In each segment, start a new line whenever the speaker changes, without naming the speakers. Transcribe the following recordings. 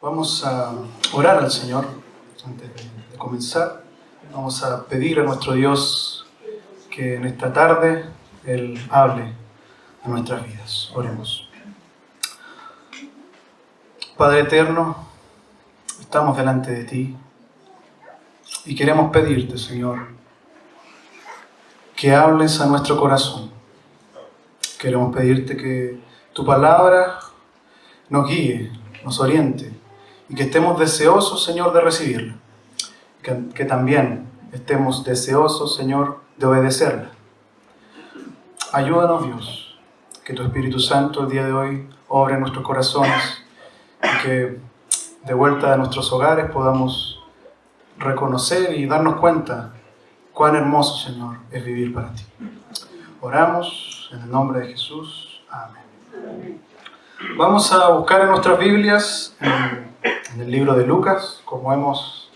Vamos a orar al Señor antes de comenzar. Vamos a pedir a nuestro Dios que en esta tarde Él hable a nuestras vidas. Oremos. Padre eterno, estamos delante de ti y queremos pedirte, Señor, que hables a nuestro corazón. Queremos pedirte que tu palabra nos guíe, nos oriente y que estemos deseosos, Señor, de recibirla. Que también estemos deseosos, Señor, de obedecerla. Ayúdanos, Dios, que tu Espíritu Santo el día de hoy obre en nuestros corazones y que de vuelta a nuestros hogares podamos reconocer y darnos cuenta cuán hermoso, Señor, es vivir para ti. Oramos en el nombre de Jesús. Amén. Vamos a buscar en nuestras Biblias, en el libro de Lucas, como hemos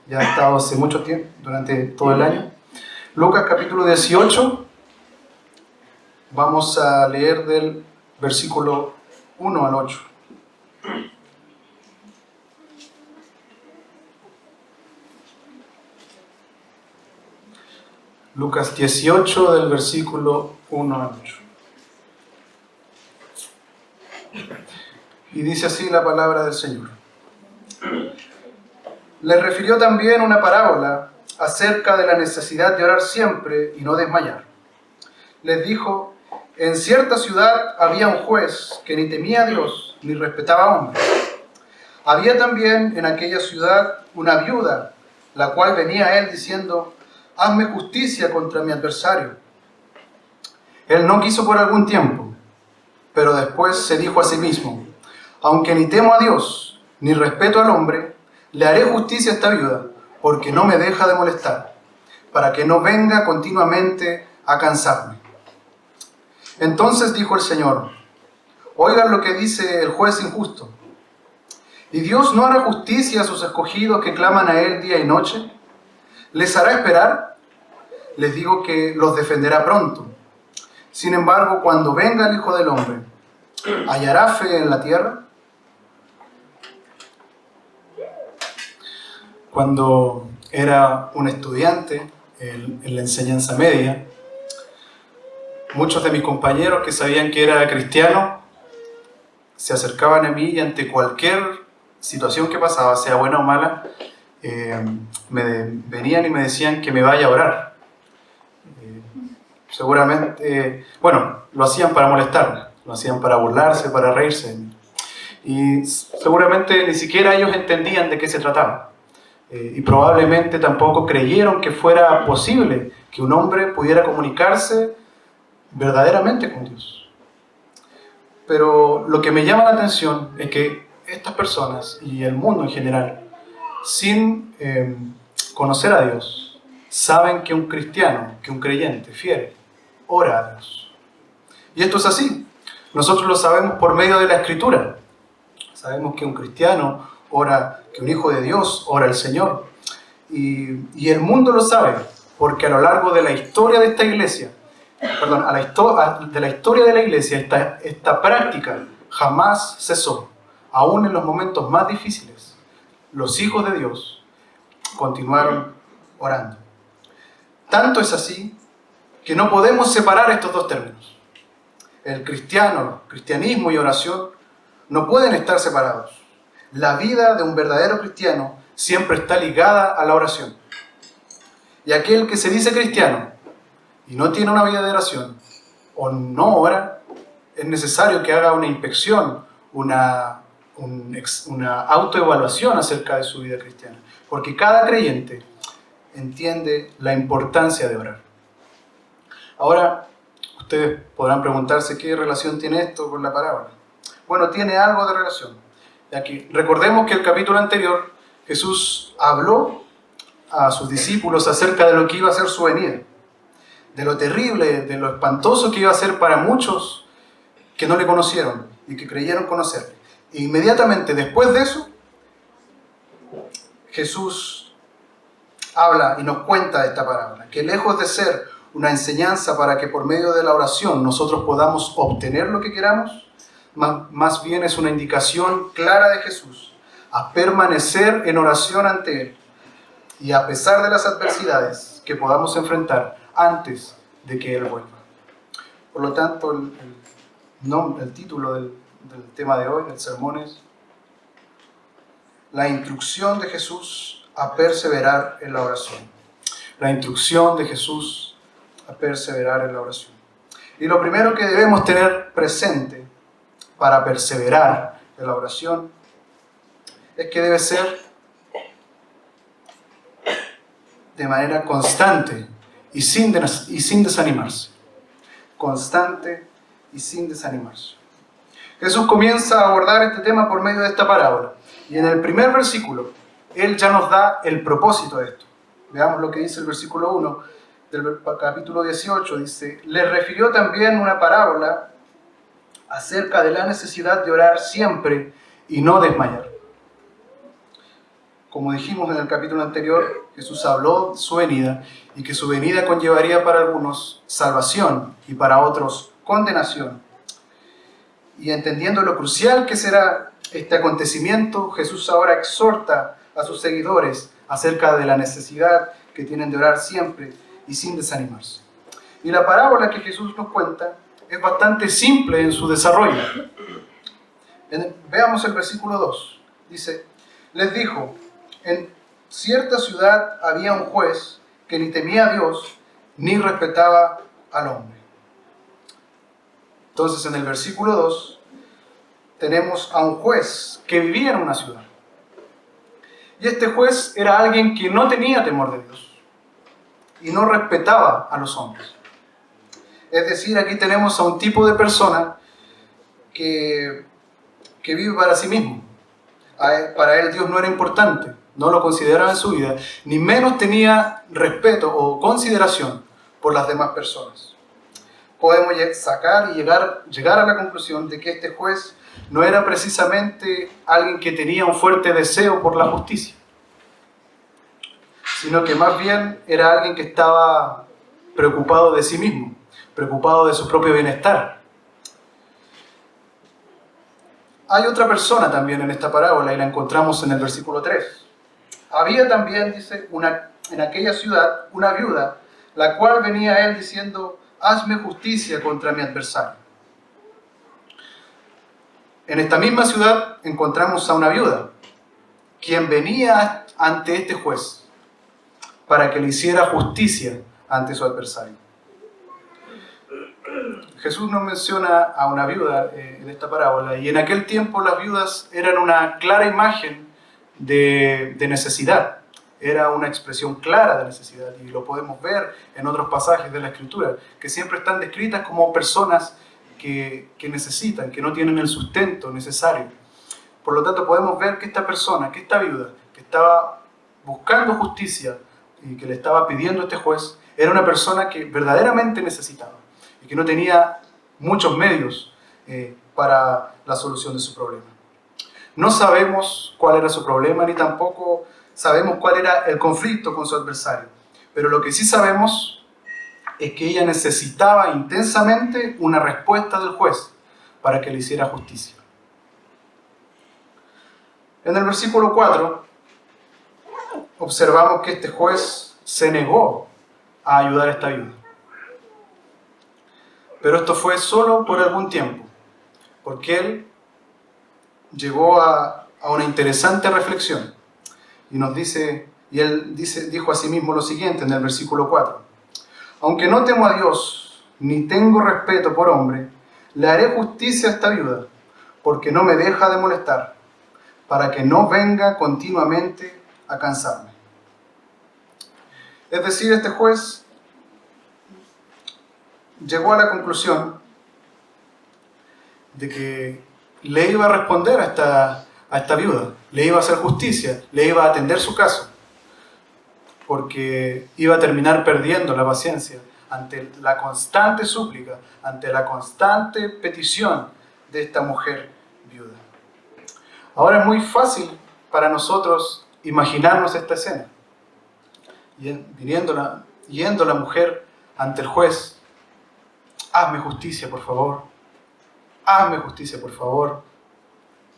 ya estado hace mucho tiempo, durante todo el año. Lucas capítulo 18, vamos a leer del versículo 1 al 8. Lucas 18, del versículo 1 al 8. Y dice así la palabra del Señor. Les refirió también una parábola acerca de la necesidad de orar siempre y no desmayar. Les dijo: en cierta ciudad había un juez que ni temía a Dios ni respetaba a hombres. Había también en aquella ciudad una viuda, la cual venía a él diciendo: hazme justicia contra mi adversario. Él no quiso por algún tiempo, pero después se dijo a sí mismo: aunque ni temo a Dios ni respeto al hombre, le haré justicia a esta viuda, porque no me deja de molestar, para que no venga continuamente a cansarme. Entonces dijo el Señor: oigan lo que dice el juez injusto. ¿Y Dios no hará justicia a sus escogidos que claman a Él día y noche? ¿Les hará esperar? Les digo que los defenderá pronto. Sin embargo, cuando venga el Hijo del Hombre, ¿hallará fe en la tierra? Cuando era un estudiante en la enseñanza media, muchos de mis compañeros que sabían que era cristiano se acercaban a mí y ante cualquier situación que pasaba, sea buena o mala, me venían y me decían que me vaya a orar. Seguramente, lo hacían para molestarme, lo hacían para burlarse, para reírse de mí. Y seguramente ni siquiera ellos entendían de qué se trataba. Y probablemente tampoco creyeron que fuera posible que un hombre pudiera comunicarse verdaderamente con Dios. Pero lo que me llama la atención es que estas personas y el mundo en general, sin conocer a Dios, saben que un cristiano, que un creyente fiel, ora a Dios. Y esto es así. Nosotros lo sabemos por medio de la Escritura. Sabemos que un cristiano ora, que un hijo de Dios ora al Señor. Y el mundo lo sabe, porque a lo largo de la historia de esta iglesia, de la historia de la iglesia, esta práctica jamás cesó. Aún en los momentos más difíciles, los hijos de Dios continuaron orando. Tanto es así que no podemos separar estos dos términos. El cristianismo y oración no pueden estar separados. La vida de un verdadero cristiano siempre está ligada a la oración. Y aquel que se dice cristiano y no tiene una vida de oración o no ora, es necesario que haga una inspección, una autoevaluación acerca de su vida cristiana. Porque cada creyente entiende la importancia de orar. Ahora, ustedes podrán preguntarse qué relación tiene esto con la parábola. Bueno, tiene algo de relación. Aquí, recordemos que el capítulo anterior Jesús habló a sus discípulos acerca de lo que iba a ser su venida, de lo terrible, de lo espantoso que iba a ser para muchos que no le conocieron y que creyeron conocerle. E inmediatamente después de eso, Jesús habla y nos cuenta esta parábola, que lejos de ser una enseñanza para que por medio de la oración nosotros podamos obtener lo que queramos, más bien es una indicación clara de Jesús a permanecer en oración ante Él y a pesar de las adversidades que podamos enfrentar antes de que Él vuelva. Por lo tanto, el título del tema de hoy, del sermón, es la instrucción de Jesús a perseverar en la oración. La instrucción de Jesús a perseverar en la oración. Y lo primero que debemos tener presente para perseverar en la oración es que debe ser de manera constante y sin desanimarse. Constante y sin desanimarse. Jesús comienza a abordar este tema por medio de esta parábola. Y en el primer versículo, Él ya nos da el propósito de esto. Veamos lo que dice el versículo 1 del capítulo 18. Dice, le refirió también una parábola acerca de la necesidad de orar siempre y no desmayar. Como dijimos en el capítulo anterior, Jesús habló de su venida y que su venida conllevaría para algunos salvación y para otros condenación. Y entendiendo lo crucial que será este acontecimiento, Jesús ahora exhorta a sus seguidores acerca de la necesidad que tienen de orar siempre y sin desanimarse. Y la parábola que Jesús nos cuenta es bastante simple en su desarrollo. Veamos el versículo 2. Dice, les dijo, en cierta ciudad había un juez que ni temía a Dios ni respetaba al hombre. Entonces en el versículo 2 tenemos a un juez que vivía en una ciudad. Y este juez era alguien que no tenía temor de Dios y no respetaba a los hombres. Es decir, aquí tenemos a un tipo de persona que vive para sí mismo. Para él Dios no era importante, no lo consideraba en su vida, ni menos tenía respeto o consideración por las demás personas. Podemos sacar y llegar a la conclusión de que este juez no era precisamente alguien que tenía un fuerte deseo por la justicia, sino que más bien era alguien que estaba preocupado de sí mismo, preocupado de su propio bienestar. Hay otra persona también en esta parábola y la encontramos en el versículo 3. Había también, dice, en aquella ciudad una viuda, la cual venía a él diciendo, hazme justicia contra mi adversario. En esta misma ciudad encontramos a una viuda, quien venía ante este juez para que le hiciera justicia ante su adversario. Jesús nos menciona a una viuda en esta parábola, y en aquel tiempo las viudas eran una clara imagen de necesidad. Era una expresión clara de necesidad, y lo podemos ver en otros pasajes de la Escritura, que siempre están descritas como personas que necesitan, que no tienen el sustento necesario. Por lo tanto, podemos ver que esta persona, que esta viuda, que estaba buscando justicia y que le estaba pidiendo a este juez, era una persona que verdaderamente necesitaba y que no tenía muchos medios para la solución de su problema. No sabemos cuál era su problema, ni tampoco sabemos cuál era el conflicto con su adversario. Pero lo que sí sabemos es que ella necesitaba intensamente una respuesta del juez para que le hiciera justicia. En el versículo 4 observamos que este juez se negó a ayudar a esta viuda. Pero esto fue solo por algún tiempo, porque él llegó a una interesante reflexión y dijo a sí mismo lo siguiente en el versículo 4. Aunque no temo a Dios, ni tengo respeto por hombre, le haré justicia a esta viuda, porque no me deja de molestar, para que no venga continuamente a cansarme. Es decir, este juez llegó a la conclusión de que le iba a responder a esta viuda, le iba a hacer justicia, le iba a atender su caso, porque iba a terminar perdiendo la paciencia ante la constante súplica, ante la constante petición de esta mujer viuda. Ahora es muy fácil para nosotros imaginarnos esta escena. Yendo la mujer ante el juez, hazme justicia, por favor, hazme justicia, por favor,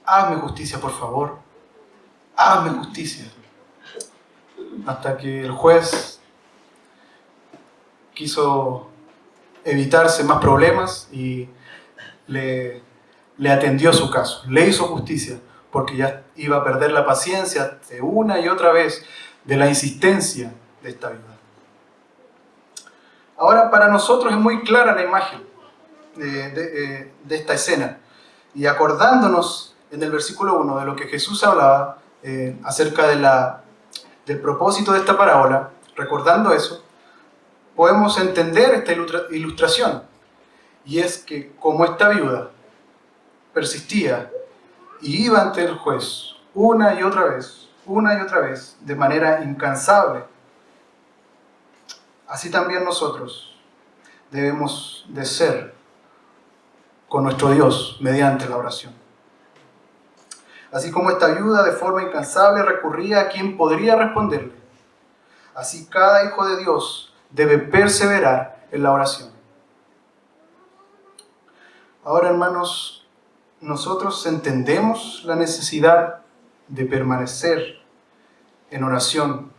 hazme justicia, por favor. háganme justicia. Hasta que el juez quiso evitarse más problemas y le atendió su caso, le hizo justicia, porque ya iba a perder la paciencia de una y otra vez de la insistencia de esta viuda. Ahora, para nosotros es muy clara la imagen de esta escena, y acordándonos en el versículo 1 de lo que Jesús hablaba acerca del propósito de esta parábola, recordando eso, podemos entender esta ilustración, y es que como esta viuda persistía y iba ante el juez una y otra vez, de manera incansable, así también nosotros debemos de ser con nuestro Dios mediante la oración. Así como esta viuda de forma incansable recurría a quien podría responderle, así cada hijo de Dios debe perseverar en la oración. Ahora, hermanos, nosotros entendemos la necesidad de permanecer en oración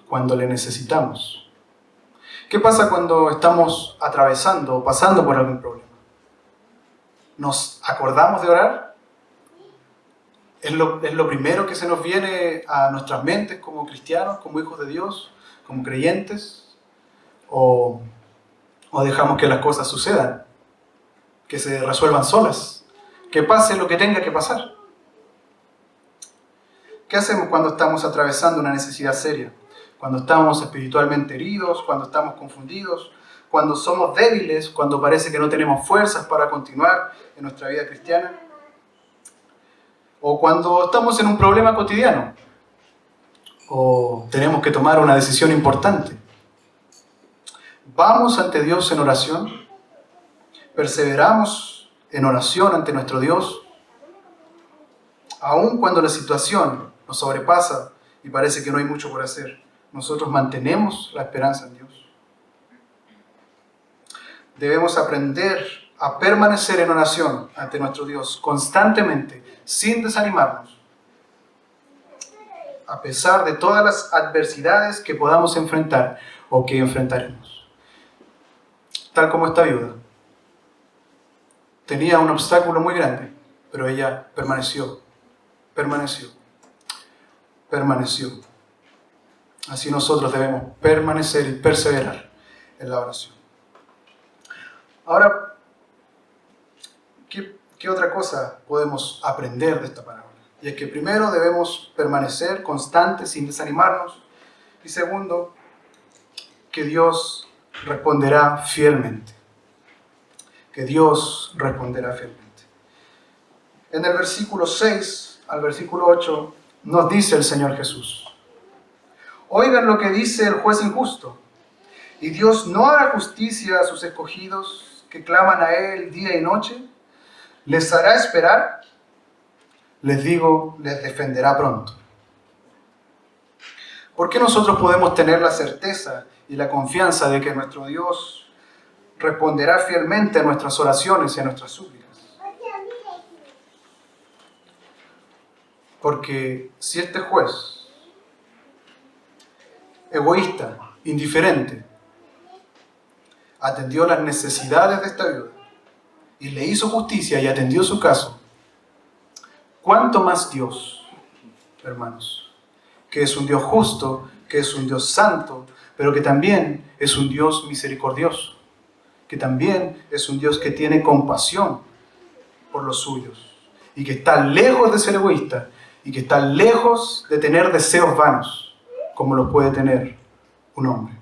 cuando le necesitamos. ¿Qué pasa cuando estamos atravesando o pasando por algún problema? ¿Nos acordamos de orar? ¿Es lo primero que se nos viene a nuestras mentes como cristianos, como hijos de Dios, como creyentes? ¿O dejamos que las cosas sucedan? Que se resuelvan solas, que pase lo que tenga que pasar. ¿Qué hacemos cuando estamos atravesando una necesidad seria? Cuando estamos espiritualmente heridos, cuando estamos confundidos, cuando somos débiles, cuando parece que no tenemos fuerzas para continuar en nuestra vida cristiana, o cuando estamos en un problema cotidiano, o tenemos que tomar una decisión importante. Vamos ante Dios en oración. Perseveramos en oración ante nuestro Dios, aun cuando la situación nos sobrepasa y parece que no hay mucho por hacer. Nosotros mantenemos la esperanza en Dios. Debemos aprender a permanecer en oración ante nuestro Dios constantemente, sin desanimarnos, a pesar de todas las adversidades que podamos enfrentar o que enfrentaremos. Tal como esta viuda. Tenía un obstáculo muy grande, pero ella permaneció. Así nosotros debemos permanecer y perseverar en la oración. Ahora, ¿qué otra cosa podemos aprender de esta parábola? Y es que primero debemos permanecer constantes sin desanimarnos. Y segundo, que Dios responderá fielmente. Que Dios responderá fielmente. En el versículo 6 al versículo 8 nos dice el Señor Jesús: oigan lo que dice el juez injusto, y Dios no hará justicia a sus escogidos que claman a Él día y noche. ¿Les hará esperar? Les digo, les defenderá pronto. ¿Por qué nosotros podemos tener la certeza y la confianza de que nuestro Dios responderá fielmente a nuestras oraciones y a nuestras súplicas? Porque si este juez, egoísta, indiferente, atendió las necesidades de esta viuda y le hizo justicia y atendió su caso, ¿cuánto más Dios, hermanos? Que es un Dios justo, que es un Dios santo, pero que también es un Dios misericordioso, que también es un Dios que tiene compasión por los suyos y que está lejos de ser egoísta y que está lejos de tener deseos vanos como los puede tener un hombre.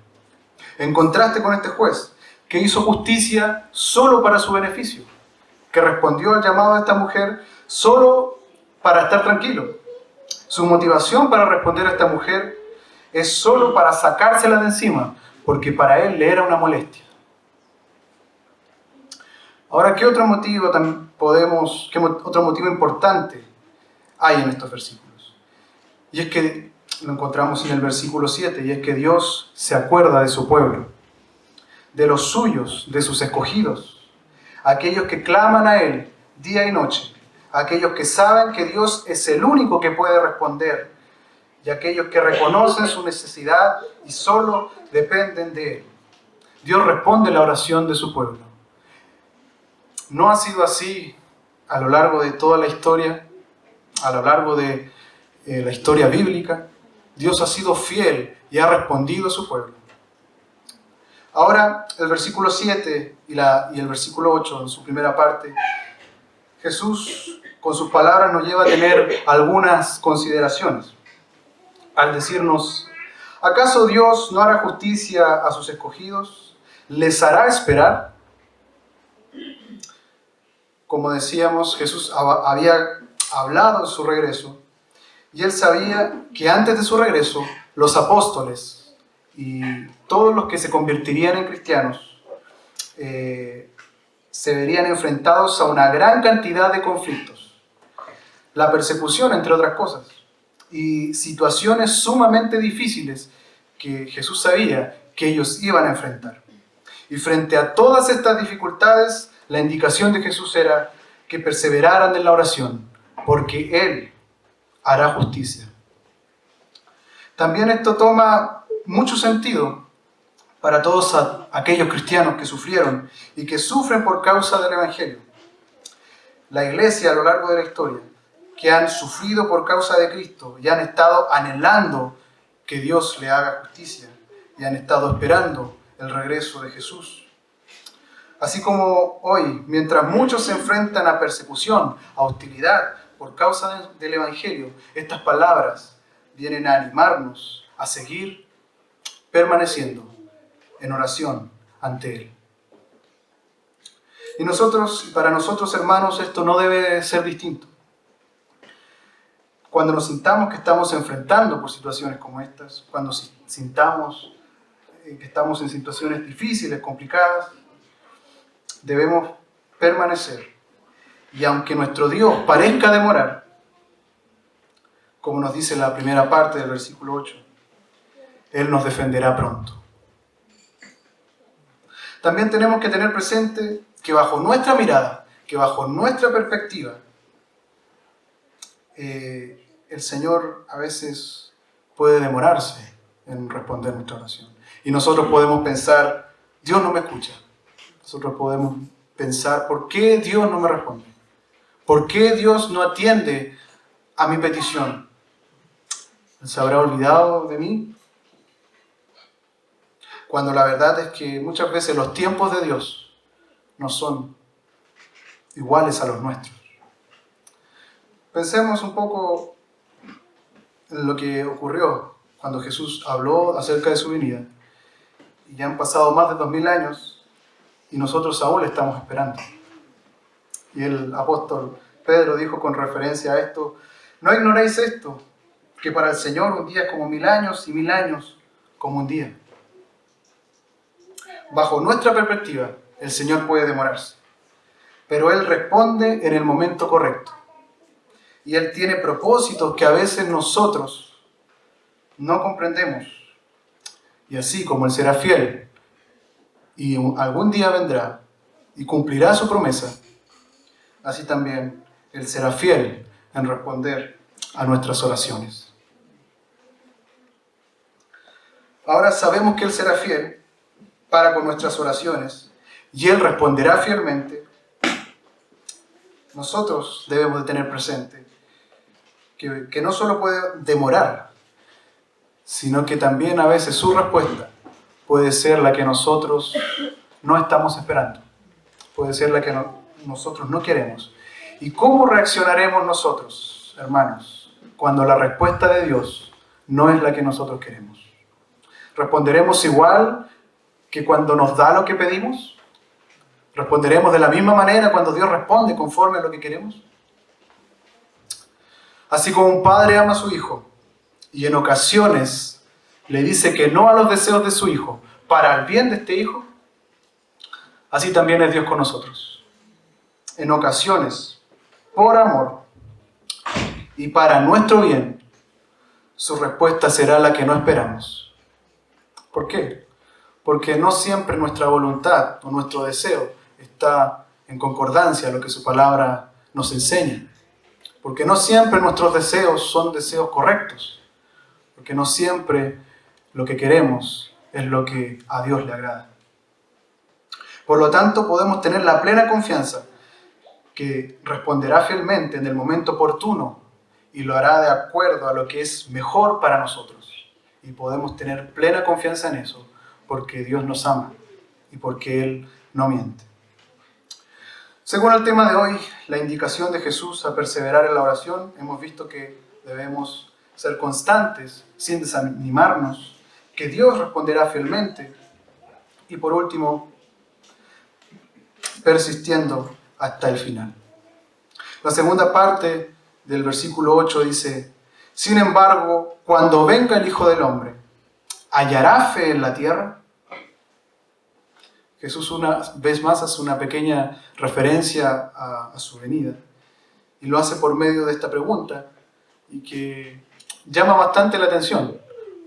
En contraste con este juez, que hizo justicia solo para su beneficio, que respondió al llamado de esta mujer solo para estar tranquilo. Su motivación para responder a esta mujer es solo para sacársela de encima, porque para él le era una molestia. Ahora, ¿qué otro motivo importante hay en estos versículos? Y es que lo encontramos en el versículo 7, y es que Dios se acuerda de su pueblo, de los suyos, de sus escogidos, aquellos que claman a Él día y noche, a aquellos que saben que Dios es el único que puede responder y a aquellos que reconocen su necesidad y solo dependen de Él. Dios responde la oración de su pueblo. No ha sido así a lo largo de toda la historia, a lo largo de la historia bíblica. Dios ha sido fiel y ha respondido a su pueblo. Ahora, el versículo 7 y el versículo 8, en su primera parte, Jesús, con sus palabras, nos lleva a tener algunas consideraciones. Al decirnos, ¿acaso Dios no hará justicia a sus escogidos? ¿Les hará esperar? Como decíamos, Jesús había hablado de su regreso y él sabía que antes de su regreso los apóstoles y todos los que se convertirían en cristianos se verían enfrentados a una gran cantidad de conflictos, la persecución entre otras cosas, y situaciones sumamente difíciles que Jesús sabía que ellos iban a enfrentar. Y frente a todas estas dificultades, la indicación de Jesús era que perseveraran en la oración, porque Él hará justicia. También esto toma mucho sentido para todos aquellos cristianos que sufrieron y que sufren por causa del Evangelio. La iglesia a lo largo de la historia, que han sufrido por causa de Cristo y han estado anhelando que Dios le haga justicia y han estado esperando el regreso de Jesús. Así como hoy, mientras muchos se enfrentan a persecución, a hostilidad por causa del Evangelio, estas palabras vienen a animarnos a seguir permaneciendo en oración ante Él. Y para nosotros, hermanos, esto no debe ser distinto. Cuando nos sintamos que estamos enfrentando por situaciones como estas, cuando sintamos que estamos en situaciones difíciles, complicadas, debemos permanecer. Y aunque nuestro Dios parezca demorar, como nos dice la primera parte del versículo 8, Él nos defenderá pronto. También tenemos que tener presente que bajo nuestra mirada, que bajo nuestra perspectiva, el Señor a veces puede demorarse en responder nuestra oración. Y nosotros podemos pensar, Dios no me escucha. Nosotros podemos pensar, ¿por qué Dios no me responde? ¿Por qué Dios no atiende a mi petición? ¿Se habrá olvidado de mí? Cuando la verdad es que muchas veces los tiempos de Dios no son iguales a los nuestros. Pensemos un poco en lo que ocurrió cuando Jesús habló acerca de su venida. Y ya han pasado más de 2000 años y nosotros aún le estamos esperando. Y el apóstol Pedro dijo con referencia a esto, no ignoréis esto, que para el Señor un día es como 1000 años y 1000 años como un día. Bajo nuestra perspectiva, el Señor puede demorarse, pero Él responde en el momento correcto. Y Él tiene propósitos que a veces nosotros no comprendemos. Y así como Él será fiel y algún día vendrá y cumplirá su promesa, así también Él será fiel en responder a nuestras oraciones. Ahora sabemos que Él será fiel para con nuestras oraciones y Él responderá fielmente. Nosotros debemos de tener presente que no solo puede demorar, sino que también a veces su respuesta puede ser la que nosotros no estamos esperando, puede ser la que nosotros no queremos. ¿Y cómo reaccionaremos nosotros, hermanos, cuando la respuesta de Dios no es la que nosotros queremos? ¿Responderemos igual que cuando nos da lo que pedimos? ¿Responderemos de la misma manera cuando Dios responde conforme a lo que queremos? Así como un padre ama a su hijo y en ocasiones le dice que no a los deseos de su hijo para el bien de este hijo, así también es Dios con nosotros. En ocasiones, por amor y para nuestro bien, su respuesta será la que no esperamos. ¿Por qué? Porque no siempre nuestra voluntad o nuestro deseo está en concordancia a lo que su palabra nos enseña. porque no siempre nuestros deseos son deseos correctos, porque no siempre lo que queremos es lo que a Dios le agrada. Por lo tanto, podemos tener la plena confianza que responderá fielmente en el momento oportuno y lo hará de acuerdo a lo que es mejor para nosotros. Y podemos tener plena confianza en eso, porque Dios nos ama y porque Él no miente. Según el tema de hoy, la indicación de Jesús a perseverar en la oración, hemos visto que debemos ser constantes, sin desanimarnos, que Dios responderá fielmente y por último, persistiendo hasta el final. La segunda parte del versículo 8 dice: sin embargo, cuando venga el Hijo del Hombre, ¿hallará fe en la tierra? Jesús una vez más hace una pequeña referencia a su venida y lo hace por medio de esta pregunta y que llama bastante la atención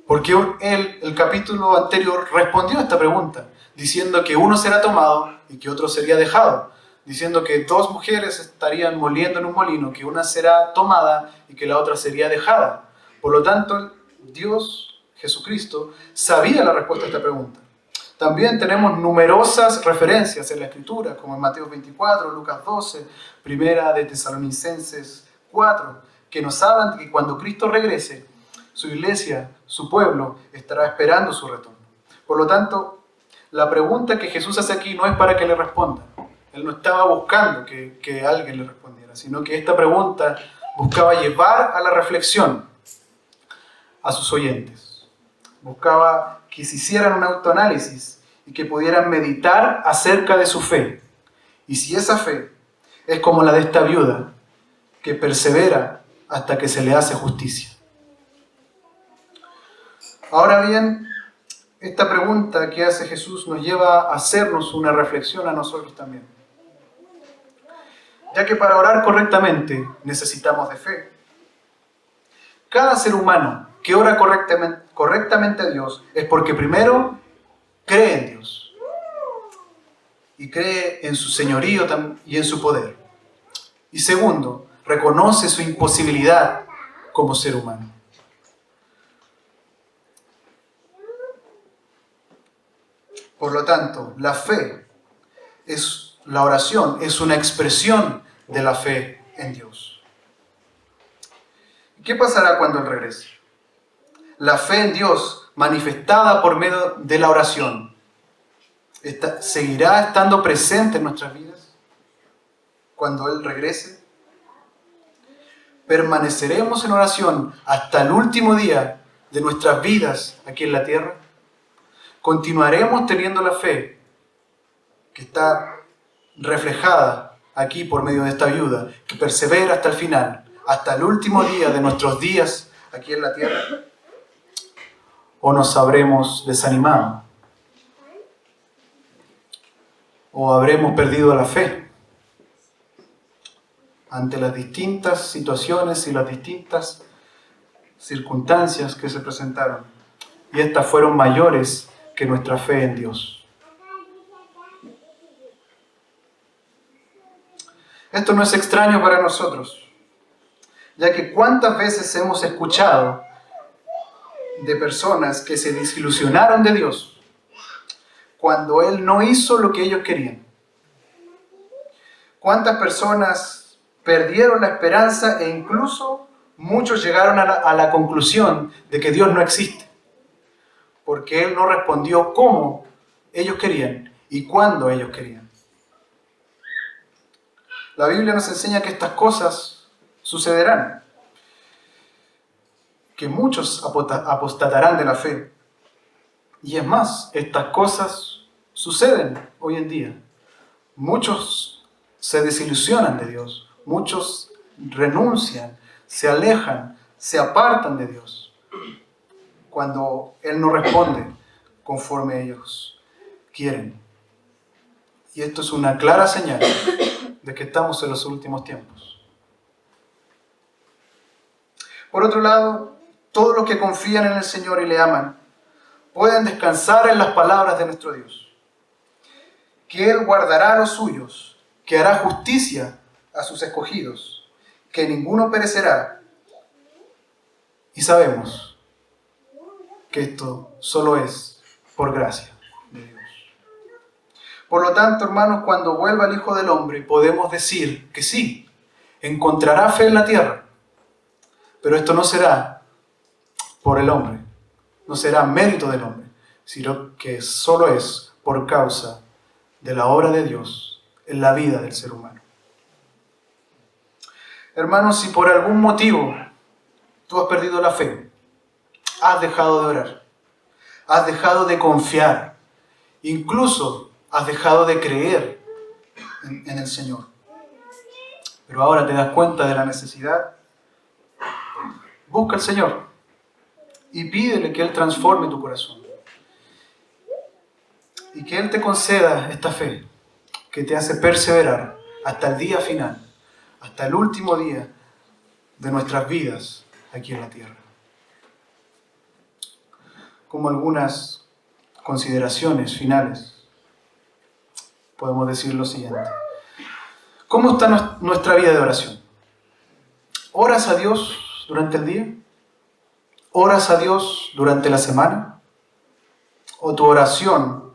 porque él, el capítulo anterior, respondió a esta pregunta diciendo que uno será tomado y que otro sería dejado, diciendo que dos mujeres estarían moliendo en un molino, que una será tomada y que la otra sería dejada. Por lo tanto, Dios, Jesucristo, sabía la respuesta a esta pregunta. También tenemos numerosas referencias en la Escritura, como en Mateo 24, Lucas 12, Primera de Tesalonicenses 4, que nos hablan de que cuando Cristo regrese, su iglesia, su pueblo, estará esperando su retorno. Por lo tanto, la pregunta que Jesús hace aquí no es para que le respondan. Él no estaba buscando que alguien le respondiera, sino que esta pregunta buscaba llevar a la reflexión a sus oyentes. Buscaba que se hicieran un autoanálisis y que pudieran meditar acerca de su fe. Y si esa fe es como la de esta viuda, que persevera hasta que se le hace justicia. Ahora bien, esta pregunta que hace Jesús nos lleva a hacernos una reflexión a nosotros también. Ya que para orar correctamente necesitamos de fe. Cada ser humano que ora correctamente a Dios es porque primero cree en Dios y cree en su señorío y en su poder. Y segundo, reconoce su imposibilidad como ser humano. Por lo tanto, la fe la oración es una expresión de la fe en Dios. ¿Qué pasará cuando Él regrese? La fe en Dios manifestada por medio de la oración ¿seguirá estando presente en nuestras vidas cuando Él regrese? ¿Permaneceremos en oración hasta el último día de nuestras vidas aquí en la tierra? ¿Continuaremos teniendo la fe que está reflejada aquí por medio de esta viuda, que persevera hasta el final, hasta el último día de nuestros días aquí en la tierra? ¿O nos habremos desanimado? ¿O habremos perdido la fe ante las distintas situaciones y las distintas circunstancias que se presentaron? Y estas fueron mayores que nuestra fe en Dios. Esto no es extraño para nosotros, ya que cuántas veces hemos escuchado de personas que se desilusionaron de Dios cuando Él no hizo lo que ellos querían. Cuántas personas perdieron la esperanza e incluso muchos llegaron a la conclusión de que Dios no existe, porque Él no respondió como ellos querían y cuando ellos querían. La Biblia nos enseña que estas cosas sucederán, que muchos apostatarán de la fe. Y es más, estas cosas suceden hoy en día. Muchos se desilusionan de Dios, muchos renuncian, se alejan, se apartan de Dios cuando Él no responde conforme ellos quieren. Y esto es una clara señal de que estamos en los últimos tiempos. Por otro lado, todos los que confían en el Señor y le aman pueden descansar en las palabras de nuestro Dios, que Él guardará a los suyos, que hará justicia a sus escogidos, que ninguno perecerá. Y sabemos que esto solo es por gracia de Dios. Por lo tanto, hermanos, cuando vuelva el Hijo del Hombre, podemos decir que sí, encontrará fe en la tierra. Pero esto no será por el hombre, no será mérito del hombre, sino que solo es por causa de la obra de Dios en la vida del ser humano. Hermanos, si por algún motivo tú has perdido la fe, has dejado de orar, has dejado de confiar, incluso has dejado de creer en el Señor, pero ahora te das cuenta de la necesidad, busca al Señor y pídele que Él transforme tu corazón y que Él te conceda esta fe que te hace perseverar hasta el día final, hasta el último día de nuestras vidas aquí en la tierra. Como algunas consideraciones finales, podemos decir lo siguiente. ¿Cómo está nuestra vida de oración? ¿Oras a Dios durante el día? ¿Oras a Dios durante la semana? ¿O tu oración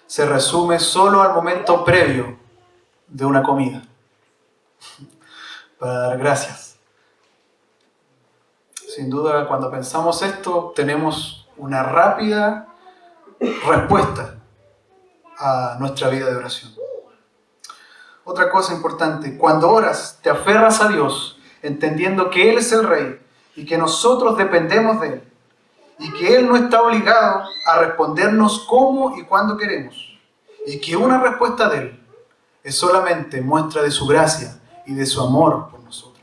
se resume solo al momento previo de una comida para dar gracias? Sin duda, cuando pensamos esto, tenemos una rápida respuesta a nuestra vida de oración. Otra cosa importante, cuando oras, te aferras a Dios, entendiendo que Él es el Rey y que nosotros dependemos de Él, y que Él no está obligado a respondernos cómo y cuándo queremos, y que una respuesta de Él es solamente muestra de su gracia y de su amor por nosotros.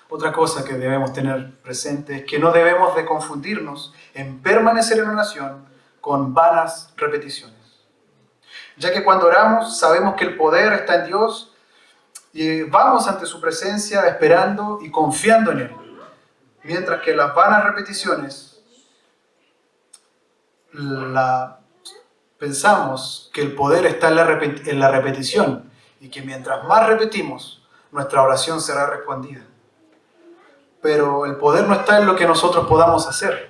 Otra cosa que debemos tener presente es que no debemos de confundirnos en permanecer en oración con vanas repeticiones, ya que cuando oramos sabemos que el poder está en Dios y vamos ante su presencia esperando y confiando en Él, mientras que las vanas repeticiones pensamos que el poder está en la repetición y que mientras más repetimos, nuestra oración será respondida. Pero el poder no está en lo que nosotros podamos hacer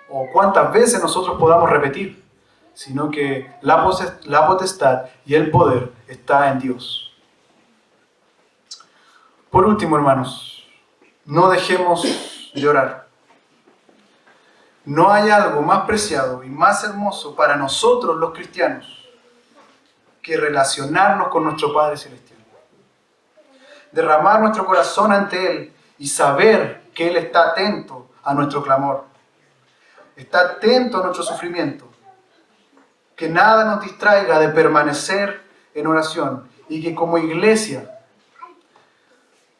o cuántas veces nosotros podamos repetir, sino que la potestad y el poder está en Dios. Por último, hermanos, no dejemos de orar. No hay algo más preciado y más hermoso para nosotros los cristianos que relacionarnos con nuestro Padre Celestial. Derramar nuestro corazón ante Él y saber que Él está atento a nuestro clamor. Está atento a nuestro sufrimiento. Que nada nos distraiga de permanecer en oración y que como iglesia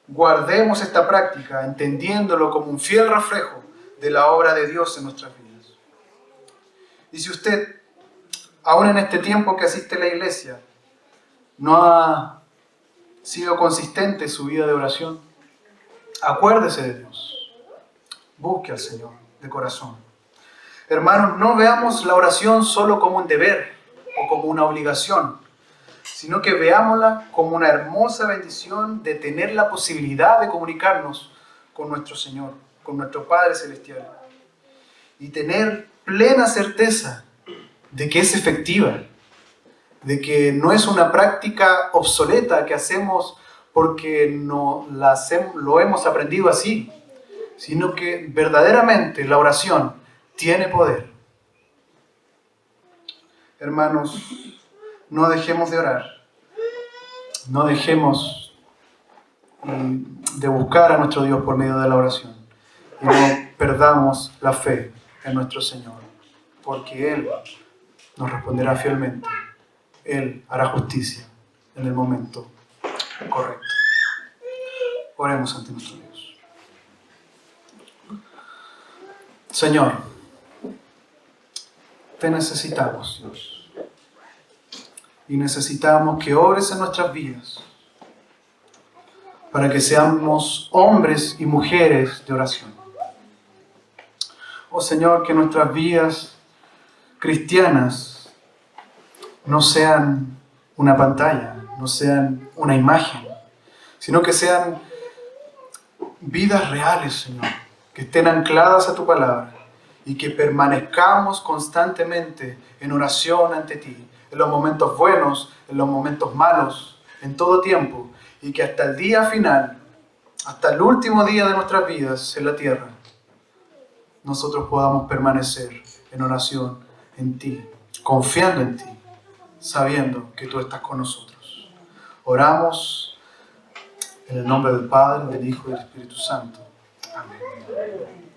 guardemos esta práctica entendiéndolo como un fiel reflejo de la obra de Dios en nuestras vidas. Y si usted, aún en este tiempo que asiste a la iglesia, no ha sido consistente en su vida de oración, acuérdese de Dios. Busque al Señor de corazón. Hermanos, no veamos la oración solo como un deber o como una obligación, sino que veámosla como una hermosa bendición de tener la posibilidad de comunicarnos con nuestro Señor, con nuestro Padre Celestial, y tener plena certeza de que es efectiva, de que no es una práctica obsoleta que hacemos porque lo hemos aprendido así, sino que verdaderamente la oración tiene poder. Hermanos, no dejemos de orar, no dejemos de buscar a nuestro Dios por medio de la oración y no perdamos la fe en nuestro Señor, porque Él nos responderá fielmente. Él hará justicia en el momento correcto. Oremos ante nuestro Dios. Señor, te necesitamos, Dios, y necesitamos que obres en nuestras vidas para que seamos hombres y mujeres de oración. Oh Señor, que nuestras vidas cristianas no sean una pantalla, no sean una imagen, sino que sean vidas reales, Señor, que estén ancladas a tu palabra y que permanezcamos constantemente en oración ante ti, en los momentos buenos, en los momentos malos, en todo tiempo, y que hasta el día final, hasta el último día de nuestras vidas en la tierra, nosotros podamos permanecer en oración en ti, confiando en ti, sabiendo que tú estás con nosotros. Oramos en el nombre del Padre, del Hijo y del Espíritu Santo. Amén.